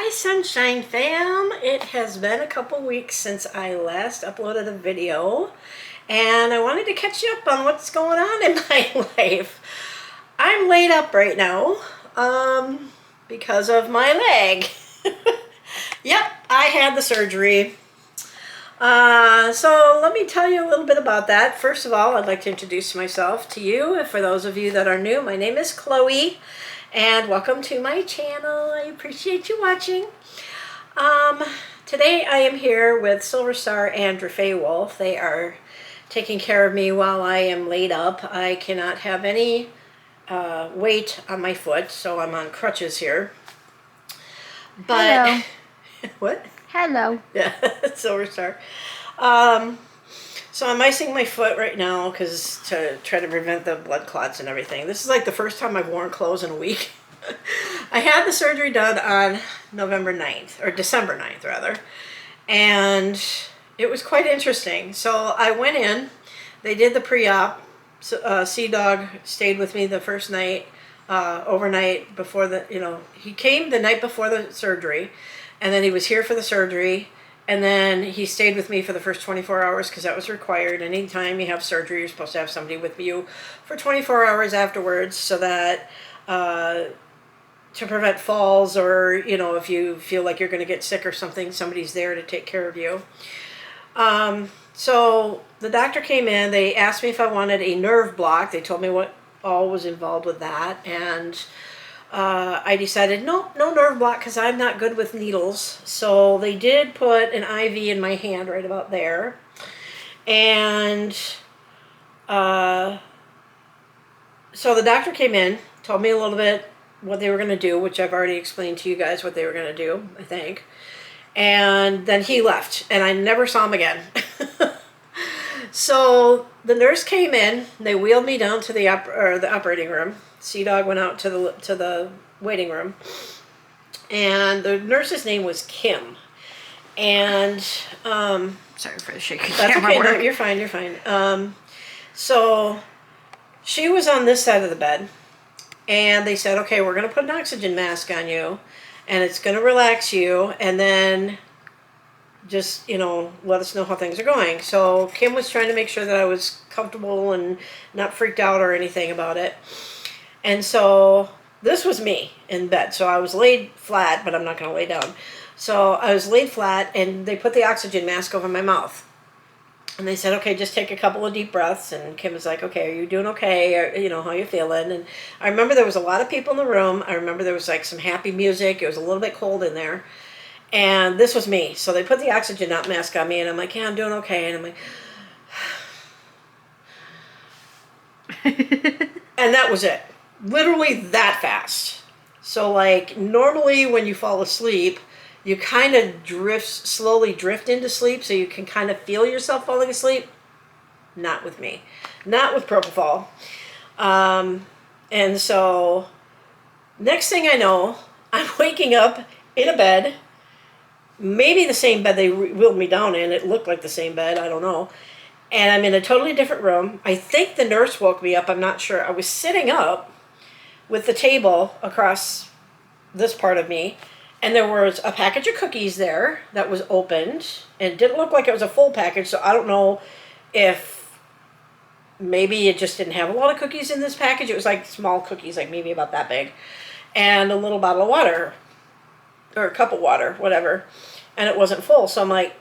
Hi Sunshine Fam! It has been a couple weeks since I last uploaded a video and I wanted to catch you up on what's going on in my life. I'm laid up right now because of my leg. Yep, I had the surgery. So let me tell you a little bit about that. First of all, I'd like to introduce myself to you. For those of you that are new, my name is Chloe. And welcome to my channel. I appreciate you watching. Today I am here with Silver Star and Drafay Wolf. They are taking care of me while I am laid up. I cannot have any weight on my foot, so I'm on crutches here. But hello. What? Hello. Yeah, Silver Star. So I'm icing my foot right now to try to prevent the blood clots and everything. This is like the first time I've worn clothes in a week. I had the surgery done on November 9th, or December 9th rather, and it was quite interesting. So I went in, they did the pre-op, Sea-Dog stayed with me the first night, overnight before he came the night before the surgery, and then he was here for the surgery. And then he stayed with me for the first 24 hours because that was required. Anytime you have surgery, you're supposed to have somebody with you for 24 hours afterwards so that to prevent falls or, if you feel like you're going to get sick or something, somebody's there to take care of you. So the doctor came in. They asked me if I wanted a nerve block. They told me what all was involved with that. And I decided no nerve block because I'm not good with needles. So they did put an IV in my hand right about there. And so the doctor came in, told me a little bit what they were going to do, which I've already explained to you guys what they were going to do, I think. And then he left, and I never saw him again. So the nurse came in, they wheeled me down to the operating room. Sea-Dog went out to the waiting room, and the nurse's name was Kim. And Sorry for the shaky that's camera okay. work. No, you're fine. So she was on this side of the bed, and they said, "Okay, we're going to put an oxygen mask on you, and it's going to relax you, and then just, let us know how things are going." So Kim was trying to make sure that I was comfortable and not freaked out or anything about it. And so this was me in bed. So I was laid flat, but I'm not going to lay down. So I was laid flat, and they put the oxygen mask over my mouth. And they said, "Okay, just take a couple of deep breaths." And Kim was like, "Okay, are you doing okay? Or, how you feeling?" And I remember there was a lot of people in the room. I remember there was like some happy music. It was a little bit cold in there. And this was me. So they put the oxygen mask on me, and I'm like, "Yeah, I'm doing okay." And I'm like, and that was it. Literally that fast. So like normally when you fall asleep, you kind of slowly drift into sleep so you can kind of feel yourself falling asleep. Not with me. Not with propofol. And so next thing I know, I'm waking up in a bed, maybe the same bed they wheeled me down in. It looked like the same bed. I don't know. And I'm in a totally different room. I think the nurse woke me up. I'm not sure. I was sitting up with the table across this part of me, and there was a package of cookies there that was opened, and it didn't look like it was a full package, so I don't know if maybe it just didn't have a lot of cookies in this package. It was like small cookies, like maybe about that big, and a little bottle of water, or a cup of water, whatever, and it wasn't full. So I'm like,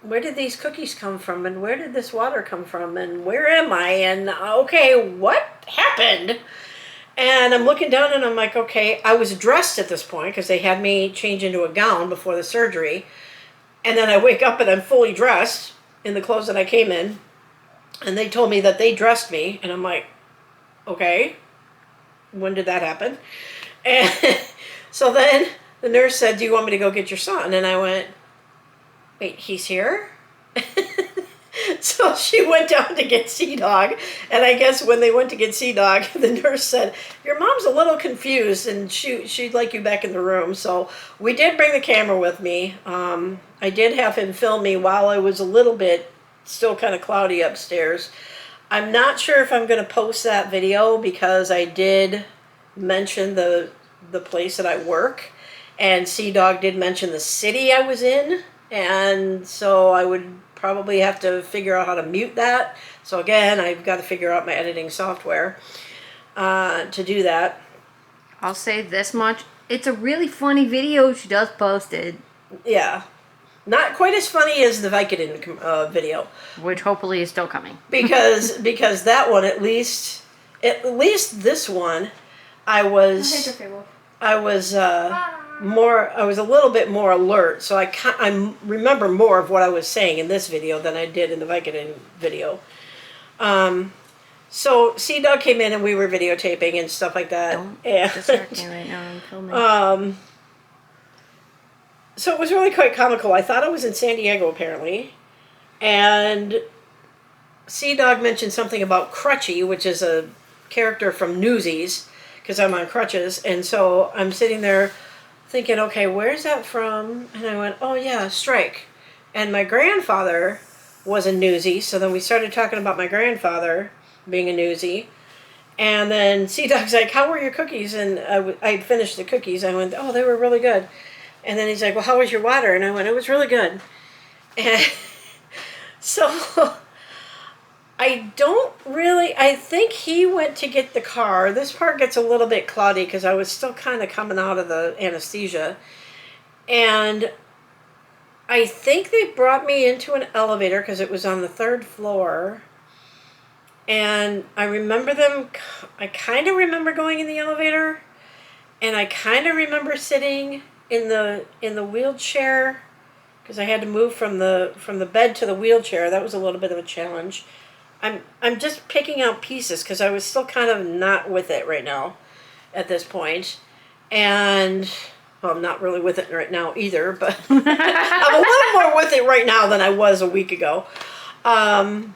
where did these cookies come from, and where did this water come from, and where am I, and okay, what happened? And I'm looking down, and I'm like, okay, I was dressed at this point because they had me change into a gown before the surgery, and then I wake up and I'm fully dressed in the clothes that I came in, and they told me that they dressed me, and I'm like, okay, when did that happen? And so then the nurse said, "Do you want me to go get your son?" And I went, "Wait, he's here?" So she went down to get Sea-Dog, and I guess when they went to get Sea-Dog, the nurse said, "Your mom's a little confused, and she'd like you back in the room." So we did bring the camera with me. I did have him film me while I was a little bit still kind of cloudy upstairs. I'm not sure if I'm going to post that video because I did mention the place that I work, And Sea Dog did mention the city I was in, and so I would probably have to figure out how to mute that. So again, I've got to figure out my editing software to do that. I'll say this much. It's a really funny video she does post it. Yeah. Not quite as funny as the Vicodin video. Which hopefully is still coming. because that one, at least this one, I was a little bit more alert, so I remember more of what I was saying in this video than I did in the Vicodin video. So Sea Dog came in and we were videotaping and stuff like that. Don't distract me right now. I'm filming. So it was really quite comical. I thought I was in San Diego apparently, and Sea Dog mentioned something about Crutchy, which is a character from Newsies, because I'm on crutches, and so I'm sitting there thinking, okay, where's that from? And I went, oh yeah, Strike. And my grandfather was a Newsie, so then we started talking about my grandfather being a Newsie. And then Sea Dog's like, how were your cookies? And I'd finished the cookies. I went, oh, they were really good. And then he's like, well, how was your water? And I went, it was really good. And so I think he went to get the car. This part gets a little bit cloudy because I was still kind of coming out of the anesthesia. And I think they brought me into an elevator because it was on the 3rd floor. And I kind of remember going in the elevator. And I kind of remember sitting in the wheelchair because I had to move from the bed to the wheelchair. That was a little bit of a challenge. I'm just picking out pieces because I was still kind of not with it right now at this point. And well, I'm not really with it right now either, but I'm a little more with it right now than I was a week ago. And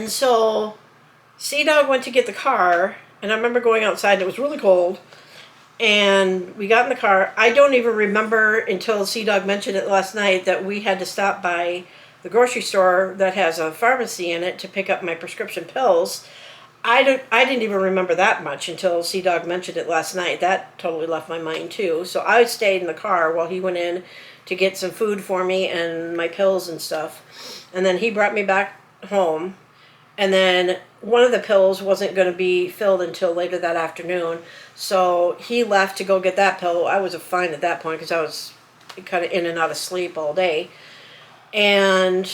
so Sea Dog went to get the car, and I remember going outside and it was really cold. And we got in the car. I don't even remember until Sea Dog mentioned it last night that we had to stop by the grocery store that has a pharmacy in it to pick up my prescription pills. I didn't even remember that much until Sea Dog mentioned it last night. That totally left my mind too. So I stayed in the car while he went in to get some food for me and my pills and stuff. And then he brought me back home. And then one of the pills wasn't going to be filled until later that afternoon. So he left to go get that pill. I was fine at that point because I was kind of in and out of sleep all day. And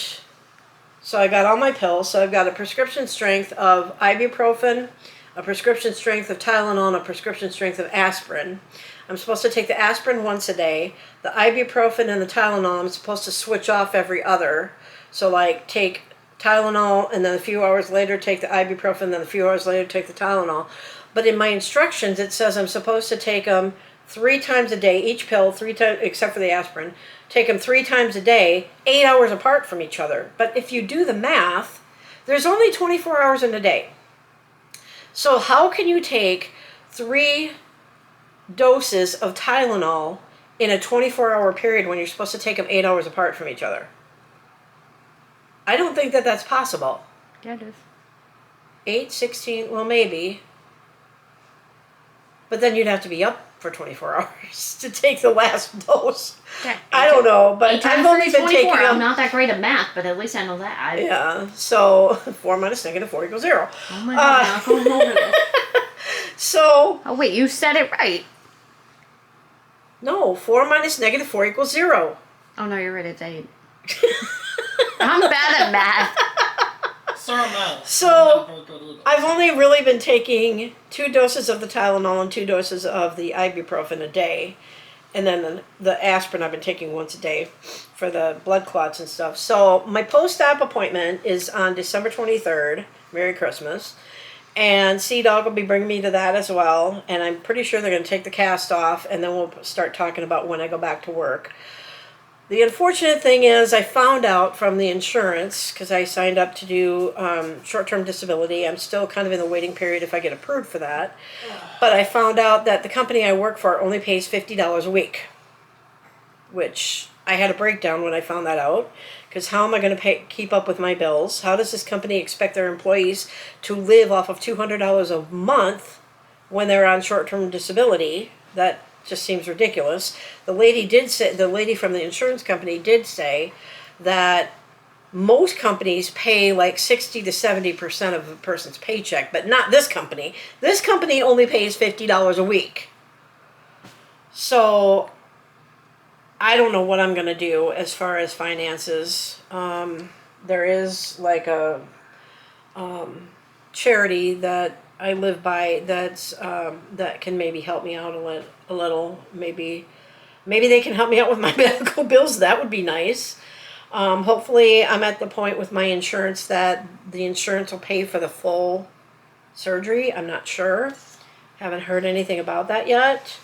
so I got all my pills. So I've got a prescription strength of ibuprofen, a prescription strength of Tylenol, and a prescription strength of aspirin. I'm supposed to take the aspirin once a day. The ibuprofen and the Tylenol I'm supposed to switch off every other. So like take Tylenol and then a few hours later take the ibuprofen, then a few hours later take the Tylenol. But in my instructions it says I'm supposed to take them 3 times a day, each pill 3 times, except for the aspirin. Take them 3 times a day, 8 hours apart from each other. But if you do the math, there's only 24 hours in a day. So how can you take 3 doses of Tylenol in a 24-hour period when you're supposed to take them 8 hours apart from each other? I don't think that that's possible. Yeah, it is. 8, 16, well, maybe. But then you'd have to be up for 24 hours to take the last dose. Okay. I don't know, but I've only been taking I'm them. not that great at math, but at least I know that. Yeah, so 4 minus negative 4 equals 0. Oh my god, I'm going over this. So, Oh wait, you said it right. no, 4 minus negative 4 equals 0. Oh no, you're right, it's 8. I'm bad at math. So, I've only really been taking 2 doses of the Tylenol and 2 doses of the ibuprofen a day. And then the aspirin I've been taking once a day for the blood clots and stuff. So, my post-op appointment is on December 23rd. Merry Christmas. And Sea Dog will be bringing me to that as well. And I'm pretty sure they're going to take the cast off. And then we'll start talking about when I go back to work. The unfortunate thing is I found out from the insurance, because I signed up to do short-term disability. I'm still kind of in the waiting period if I get approved for that. But I found out that the company I work for only pays $50 a week, which I had a breakdown when I found that out. Because how am I going to keep up with my bills? How does this company expect their employees to live off of $200 a month when they're on short-term disability? That just seems ridiculous. The lady from the insurance company did say that most companies pay like 60 to 70% of a person's paycheck, but not this company. This company only pays $50 a week. So I don't know what I'm going to do as far as finances. There is like a charity that I live by that's that can maybe help me out a little. Maybe they can help me out with my medical bills. That would be nice. Hopefully, I'm at the point with my insurance that the insurance will pay for the full surgery. I'm not sure. Haven't heard anything about that yet.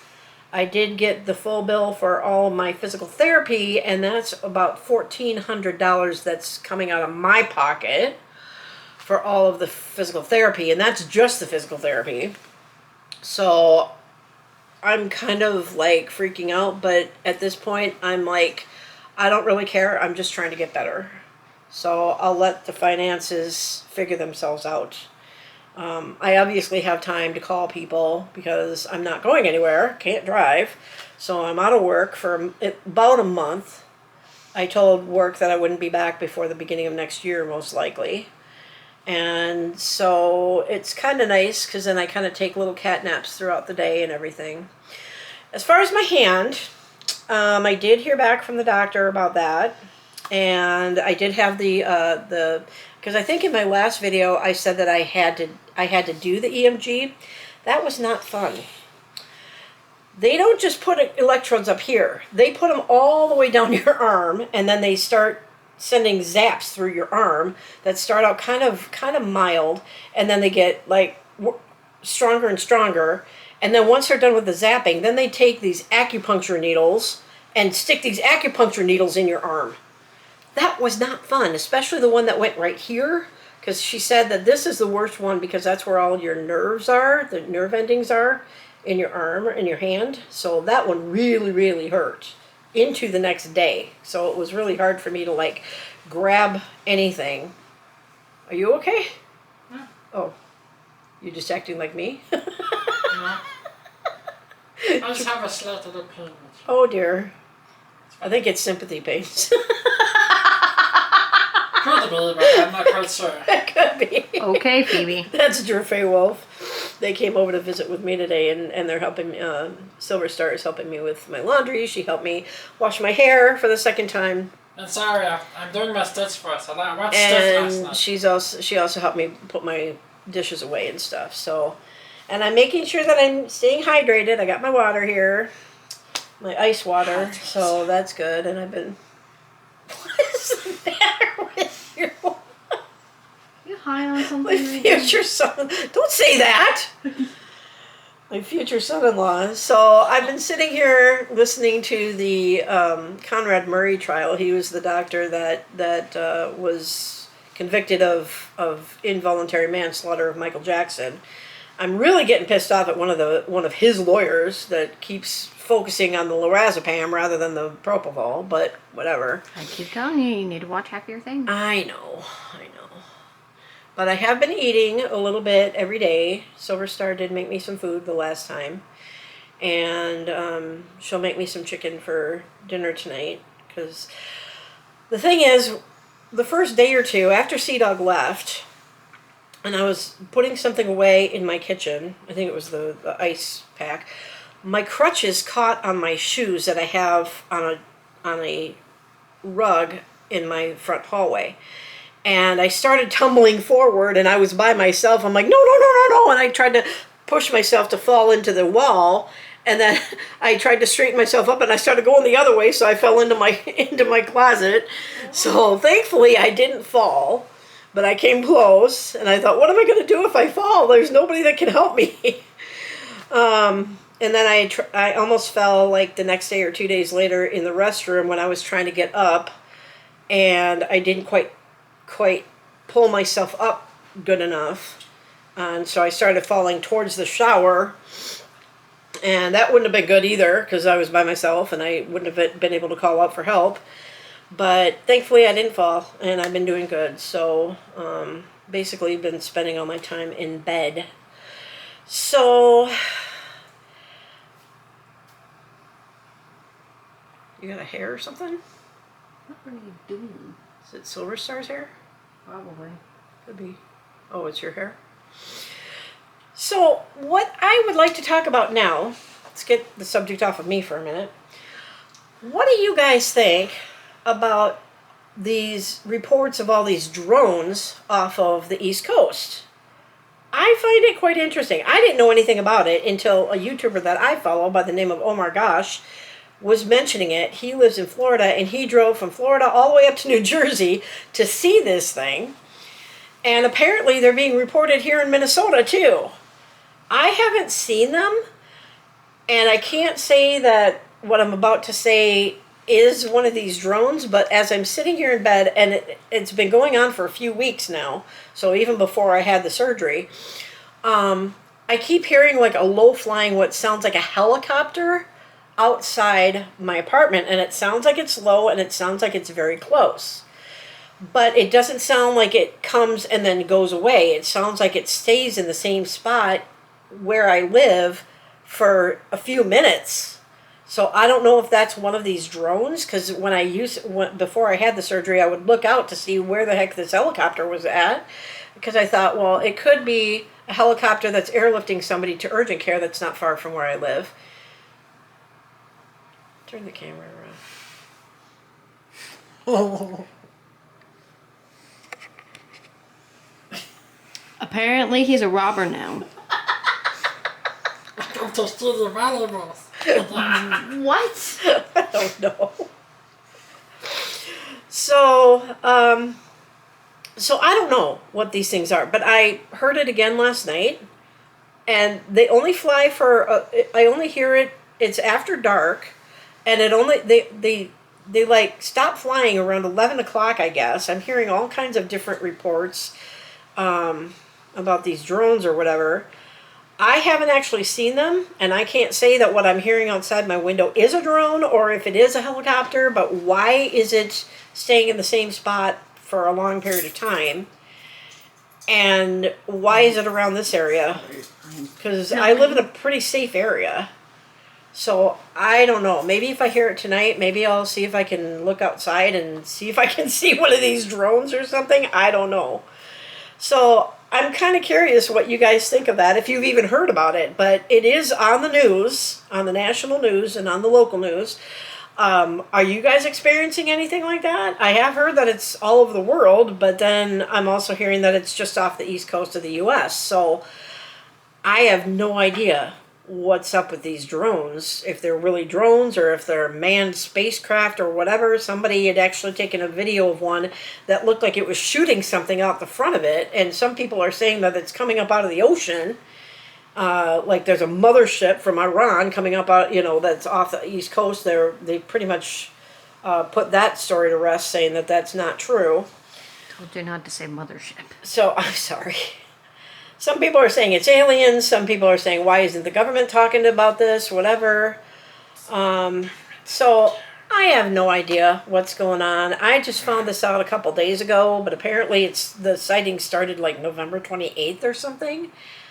I did get the full bill for all of my physical therapy, and that's about $1,400 that's coming out of my pocket for all of the physical therapy, and that's just the physical therapy. So I'm kind of like freaking out, but at this point, I'm like, I don't really care. I'm just trying to get better. So I'll let the finances figure themselves out. I obviously have time to call people because I'm not going anywhere, can't drive. So I'm out of work for about a month. I told work that I wouldn't be back before the beginning of next year, most likely. And so it's kind of nice because then I kind of take little cat naps throughout the day and everything. As far as my hand, I did hear back from the doctor about that. And I did have the because I think in my last video I said that I had to do the EMG. That was not fun. They don't just put electrodes up here. They put them all the way down your arm, and then they start sending zaps through your arm that start out kind of mild, and then they get like stronger and stronger. And then once they're done with the zapping, then they take these acupuncture needles and stick these acupuncture needles in your arm. That was not fun, especially the one that went right here, because she said that this is the worst one because that's where all your nerves are, the nerve endings are in your arm or in your hand. So that one really, really hurt into the next day. So it was really hard for me to like grab anything. Are you okay? Yeah. Oh, you're just acting like me? No. I just have a slight little pain. Oh dear. I think it's sympathy pains. Could be, but I'm not quite sure. That could be. Okay, Phoebe. That's Jerfay Wolf. They came over to visit with me today, and they're helping me. Silver Star is helping me with my laundry. She helped me wash my hair for the second time. And sorry, I'm doing my stitch first. I watched stitch last And night. she also helped me put my dishes away and stuff. So, and I'm making sure that I'm staying hydrated. I got my water here, my ice water, so that's good. And I've been. What is the matter with you? You high on My something? future son. Don't say that. My future son-in-law. So I've been sitting here listening to the Conrad Murray trial. He was the doctor that was convicted of involuntary manslaughter of Michael Jackson. I'm really getting pissed off at one of his lawyers that keeps focusing on the lorazepam rather than the propofol. But whatever. I keep telling you, you need to watch half your thing. I know. But I have been eating a little bit every day. Silver Star did make me some food the last time. And she'll make me some chicken for dinner tonight. Because the thing is, the first day or two after Sea Dog left, and I was putting something away in my kitchen, I think it was the ice pack, my crutches caught on my shoes that I have on a rug in my front hallway. And I started tumbling forward, and I was by myself. I'm like, no. And I tried to push myself to fall into the wall. And then I tried to straighten myself up, and I started going the other way, so I fell into my closet. So thankfully, I didn't fall. But I came close, and I thought, what am I going to do if I fall? There's nobody that can help me. And then I almost fell like the next day or 2 days later in the restroom when I was trying to get up. And I didn't quite pull myself up good enough, and so I started falling towards the shower, and that wouldn't have been good either because I was by myself and I wouldn't have been able to call out for help. But thankfully I didn't fall, and I've been doing good. So basically been spending all my time in bed. So You got a hair or something? What are you doing? Is it Silver Star's hair? Probably. Could be. Oh, it's your hair? So, what I would like to talk about now, let's get the subject off of me for a minute. What do you guys think about these reports of all these drones off of the East Coast? I find it quite interesting. I didn't know anything about it until a YouTuber that I follow by the name of Omar Gosh was mentioning it. He lives in Florida, and he drove from Florida all the way up to New Jersey to see this thing. And apparently they're being reported here in Minnesota too. I haven't seen them, and I can't say that what I'm about to say is one of these drones, but as I'm sitting here in bed, and it's been going on for a few weeks now, so even before I had the surgery, I keep hearing like a low flying, what sounds like a helicopter outside my apartment, and it sounds like it's low and it sounds like it's very close. But it doesn't sound like it comes and then goes away. It sounds like it stays in the same spot where I live for a few minutes. So I don't know if that's one of these drones, because before I had the surgery, I would look out to see where the heck this helicopter was at, because I thought, well, it could be a helicopter that's airlifting somebody to urgent care that's not far from where I live. Turn the camera around. Apparently, he's a robber now. I'm to steal the valuables. What? I don't know. So I don't know what these things are, but I heard it again last night, and they only fly for. I only hear it. It's after dark, and they like stop flying around 11 o'clock. I guess I'm hearing all kinds of different reports about these drones or whatever. I haven't actually seen them, and I can't say that what I'm hearing outside my window is a drone or if it is a helicopter, but why is it staying in the same spot for a long period of time? And why is it around this area? Because I live in a pretty safe area. So I don't know. Maybe if I hear it tonight, maybe I'll see if I can look outside and see if I can see one of these drones or something. I don't know. So I'm kind of curious what you guys think of that, if you've even heard about it. But it is on the news, on the national news and on the local news. Are you guys experiencing anything like that? I have heard that it's all over the world, but then I'm also hearing that it's just off the east coast of the U.S. So I have no idea what's up with these drones, if they're really drones or if they're manned spacecraft or whatever. Somebody had actually taken a video of one that looked like it was shooting something out the front of it, and some people are saying that it's coming up out of the ocean, like there's a mothership from Iran coming up out, that's off the east coast. They pretty much put that story to rest, saying that that's not true. Told you not to say mothership. So I'm sorry. Some people are saying it's aliens. Some people are saying, why isn't the government talking about this? Whatever. So I have no idea what's going on. I just found this out a couple days ago, but apparently the sighting started like November 28th or something.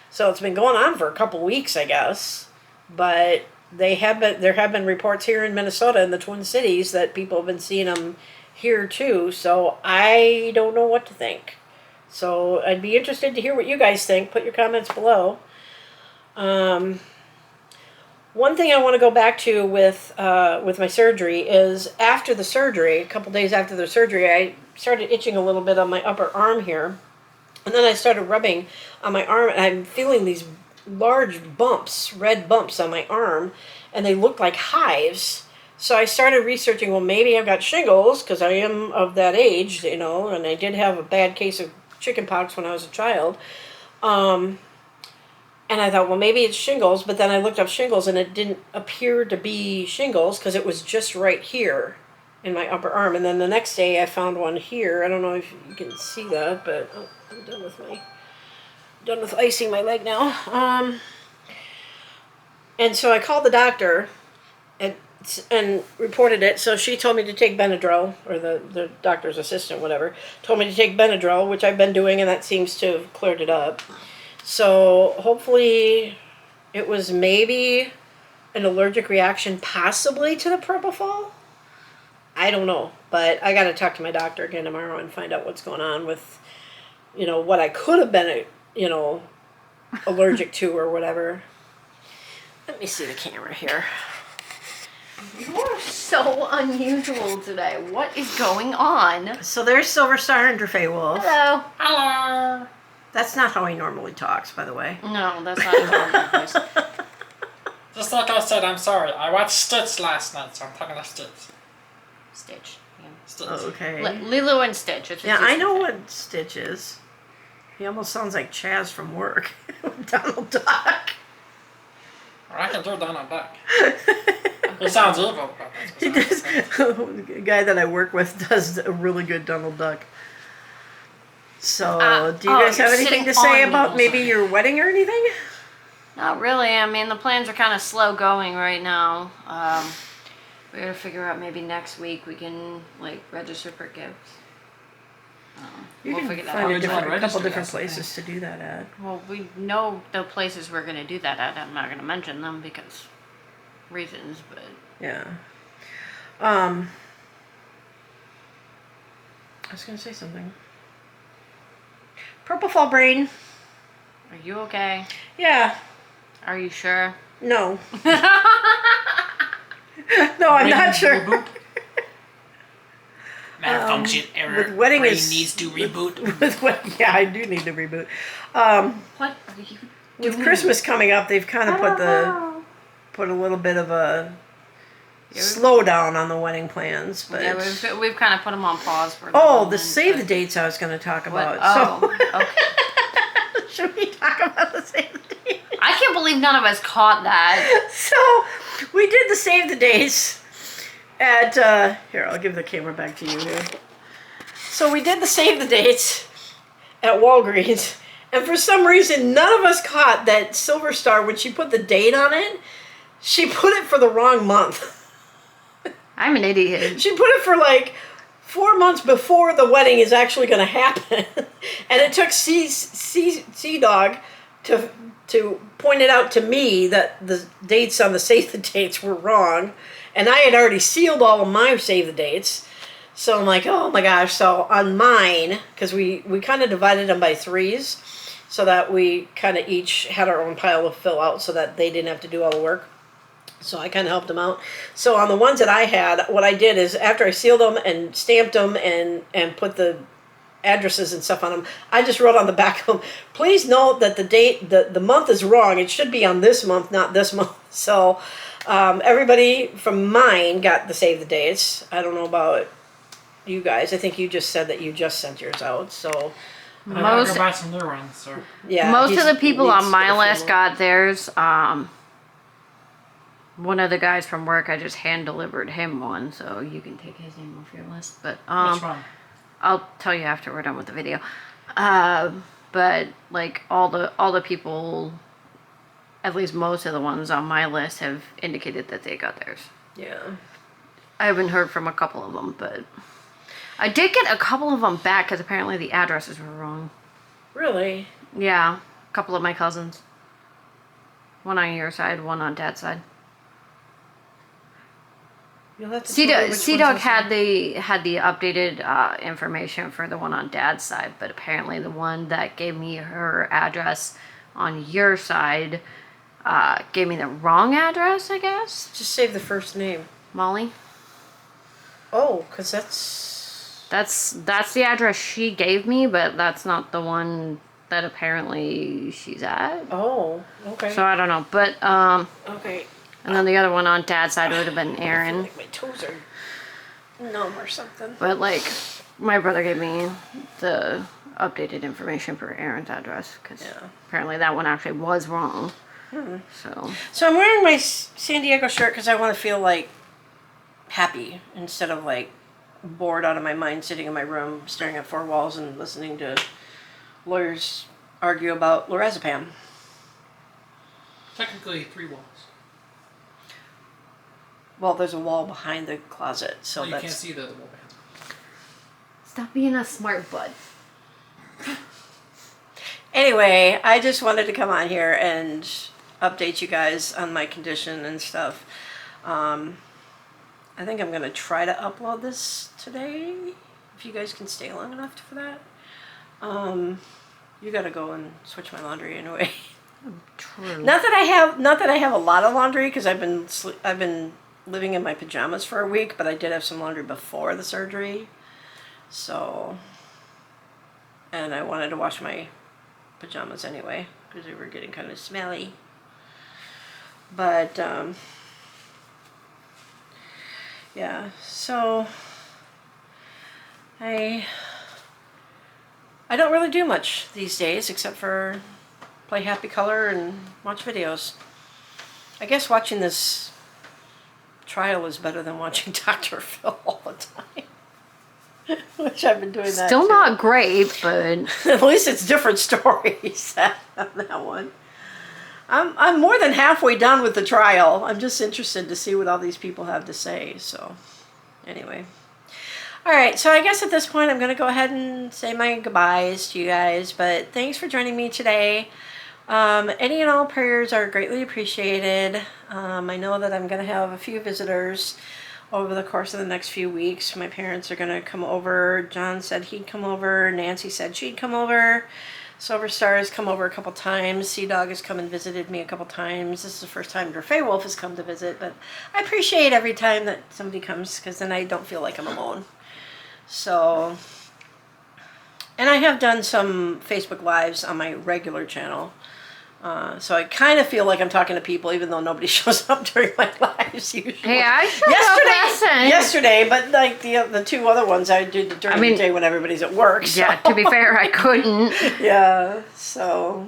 So it's been going on for a couple weeks, I guess. But there have been reports here in Minnesota in the Twin Cities that people have been seeing them here too. So I don't know what to think. So I'd be interested to hear what you guys think. Put your comments below. One thing I want to go back to with my surgery is after the surgery, a couple days after the surgery, I started itching a little bit on my upper arm here. And then I started rubbing on my arm, and I'm feeling these large bumps, red bumps on my arm, and they look like hives. So I started researching, well, maybe I've got shingles, because I am of that age, and I did have a bad case of chickenpox when I was a child. And I thought, well, maybe it's shingles, but then I looked up shingles, and it didn't appear to be shingles, because it was just right here in my upper arm. And then the next day I found one here. I don't know if you can see that, but I'm done with icing my leg now. And so I called the doctor and reported it. So she told me to take Benadryl, or the doctor's assistant, whatever, told me to take Benadryl, which I've been doing, and that seems to have cleared it up. So hopefully it was maybe an allergic reaction, possibly to the propofol. I don't know, but I got to talk to my doctor again tomorrow and find out what's going on with, what I could have been, allergic to or whatever. Let me see the camera here. You are so unusual today. What is going on? So there's Silver Star and Drafay Wolf. Hello. Hello. That's not how he normally talks, by the way. No, that's not normal voice. Just like I said, I'm sorry. I watched Stitch last night, so I'm talking to Stitch. Stitch. Yeah. Stitch. Okay. Lilo and Stitch. It's a Yeah, I Disney know thing. what Stitch is. He almost sounds like Chaz from work. Donald Duck. Or I can do Donald Duck. It sounds evil, but that's He besides does, the point. a guy that I work with does a really good Donald Duck. So, do you guys you're have anything to sitting say on about me. maybe your wedding or anything? Not really. I mean, the plans are kind of slow going right now. We gotta figure out maybe next week we can register for gifts. You We'll can figure that find out. Where'd you wanna a couple register? different That's the places to do that at. Well, we know the places we're gonna do that at. I'm not gonna mention them because reasons, but Yeah. I was gonna say something. Purple Fall Brain. are you okay? Yeah. Are you sure? No. No, I'm not sure. Reboot. Malfunction error. with wedding Brain is- needs to reboot. Yeah, I do need to reboot. What are you With doing? Christmas coming up, they've kind of put a little bit of a slowdown on the wedding plans. But Yeah, we've kind of put them on pause for. the save the dates I was going to talk What? about. Oh, okay. So should we talk about the save the dates? I can't believe none of us caught that. So we did the save the dates at here. I'll give the camera back to you here. So we did the save the dates at Walgreens, and for some reason, none of us caught that Silver Star when she put the date on it. She put it for the wrong month. I'm an idiot. She put it for like 4 months before the wedding is actually going to happen, and it took Sea Dog to point it out to me that the dates on the save the dates were wrong, and I had already sealed all of my save the dates. So I'm like, oh my gosh. So on mine, because we kind of divided them by threes so that we kind of each had our own pile to fill out so that they didn't have to do all the work. So I kind of helped them out. So on the ones that I had, what I did is after I sealed them and stamped them and put the addresses and stuff on them, I just wrote on the back of them, please note that the date, the month is wrong. It should be on this month, not this month. So everybody from mine got the save the dates. I don't know about you guys. I think you just said that you just sent yours out. So I'm gonna Most- go buy some new ones. So. yeah. Most of he's- the people needs on my a few list more. got theirs. One of the guys from work, I just hand delivered him one, so you can take his name off your list. But Which one? I'll tell you after we're done with the video. But all the people, at least most of the ones on my list, have indicated that they got theirs. Yeah. I haven't heard from a couple of them, but I did get a couple of them back because apparently the addresses were wrong. Really? Yeah, a couple of my cousins. One on your side, one on Dad's side. You'll have to tell me which Sea ones Dog those had are. the updated information for the one on Dad's side, but apparently the one that gave me her address on your side gave me the wrong address, I guess. Just save the first name. Molly. Oh, because that's That's the address she gave me, but that's not the one that apparently she's at. oh, okay. So I don't know, but Okay. and then the other one on Dad's side would have been I feel Aaron. like my toes are numb or something. But my brother gave me the updated information for Aaron's address because Yeah. apparently that one actually was wrong. So So I'm wearing my San Diego shirt because I want to feel like happy instead of like bored out of my mind sitting in my room staring at four walls and listening to lawyers argue about lorazepam. Technically 3 walls. Well, there's a wall behind the closet, so Well, you that's... can't see the wall behind. stop being a smart bud. Anyway, I just wanted to come on here and update you guys on my condition and stuff. I think I'm going to try to upload this today, if you guys can stay long enough for that. You got to go and switch my laundry anyway. True. Not that I have a lot of laundry, because I've been living in my pajamas for a week, but I did have some laundry before the surgery. So, and I wanted to wash my pajamas anyway, because they were getting kind of smelly. But yeah, so I don't really do much these days except for play Happy Color and watch videos. I guess watching this trial is better than watching Dr. Phil all the time. Which I've been doing that Still too. not great, but At least it's different stories on that one. I'm more than halfway done with the trial. I'm just interested to see what all these people have to say. So, anyway. Alright, so I guess at this point I'm going to go ahead and say my goodbyes to you guys. But thanks for joining me today. Any and all prayers are greatly appreciated. I know that I'm going to have a few visitors over the course of the next few weeks. My parents are going to come over. John said he'd come over. Nancy said she'd come over. Silver Star has come over a couple times. Sea Dog has come and visited me a couple times. This is the first time Fey Wolf has come to visit, but I appreciate every time that somebody comes, because then I don't feel like I'm alone. So, and I have done some Facebook Lives on my regular channel. So I kind of feel like I'm talking to people, even though nobody shows up during my lives usually. hey, I showed up last night. Yesterday, but like the two other ones I do during the day when everybody's at work. So. Yeah, to be fair, I couldn't. Yeah, so.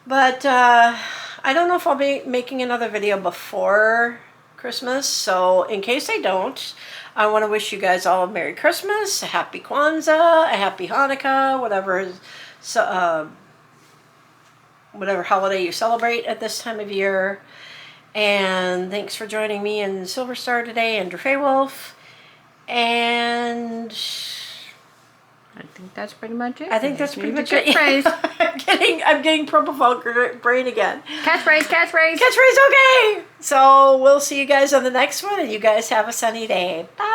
But I don't know if I'll be making another video before Christmas, so in case I don't, I want to wish you guys all a Merry Christmas, a Happy Kwanzaa, a Happy Hanukkah, whatever holiday you celebrate at this time of year. And thanks for joining me in Silver Star today and Fey Wolf. And I think that's pretty much it. I think that's pretty much it. Catchphrase. I'm getting Purple Fog brain again. Catchphrase, catchphrase. Catchphrase, okay. So we'll see you guys on the next one, and you guys have a sunny day. Bye.